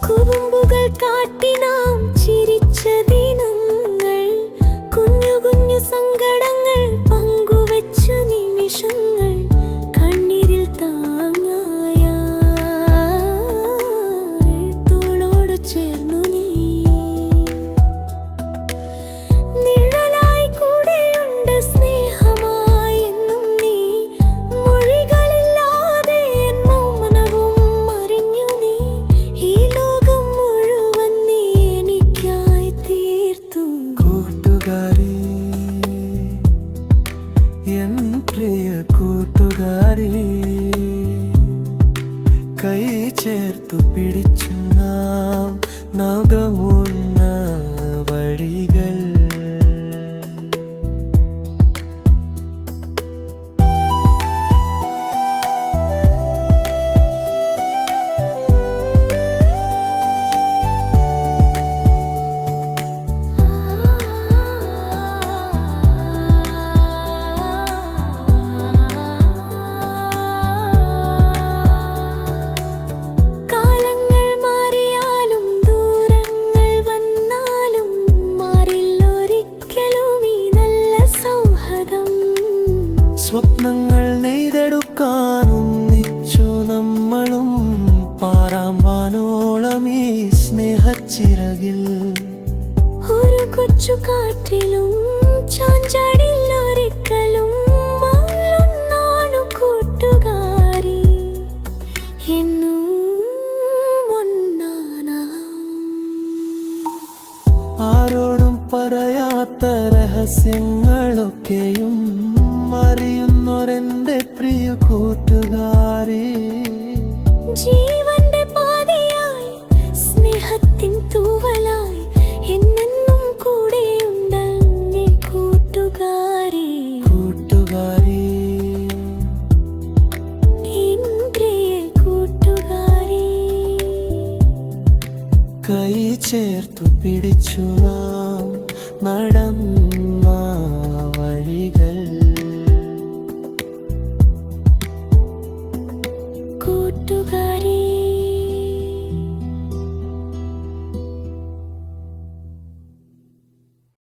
കുറുമ്പുകൾ കാട്ടി നാം ചിരിച്ച ദിനങ്ങൾ, കുഞ്ഞു കുഞ്ഞു സങ്കടങ്ങൾ പങ്കുവച്ച നിമിഷങ്ങൾ, കണ്ണീരിൽ താങ്ങായ തോളോട് ചേർന്നു നീ. നിഴലായി കൂടെയുണ്ട് സ്നേഹമായി എന്നും നീ. മൊഴികളില്ലാതെ എൻ മൗനവും അറിഞ്ഞു നീ. ഈ ലോകം മുഴുവൻ നീ എനിക്കായി തീർത്തു. കൂട്ടുകാരി, എൻ പ്രിയ കൂട്ടുകാരി, കൈ ചേർത്തു പിടിച്ചു നാം നവമുന്ന വഴികൾ. സ്വപ്നങ്ങൾ നെയ്തെടുക്കാനൊന്നിച്ചു നമ്മളും പാറാം വാനോളം ഈ സ്നേഹച്ചിറകിൽ. ഒരു കൊച്ചു കാറ്റിലും ചാഞ്ചാടിൽ ഒരിക്കലും ഒന്നാണു കൂട്ടുകാരി, എന്നും ഒന്നാനാം. ആരോടും പറയാത്ത രഹസ്യങ്ങളൊക്കെയും അറിയുന്നൊരെന്റെ പ്രിയ കൂട്ടുകാരി. ജീവന്റെ പാതിയായി സ്നേഹത്തിൻ തൂവലായി എന്നെന്നും കൂടെയുണ്ടങ്ങേ കൂട്ടുകാരി. കൂട്ടുകാരി, എൻ പ്രിയ കൂട്ടുകാരി, കൈ ചേർത്തു പിടിച്ചു നാം നട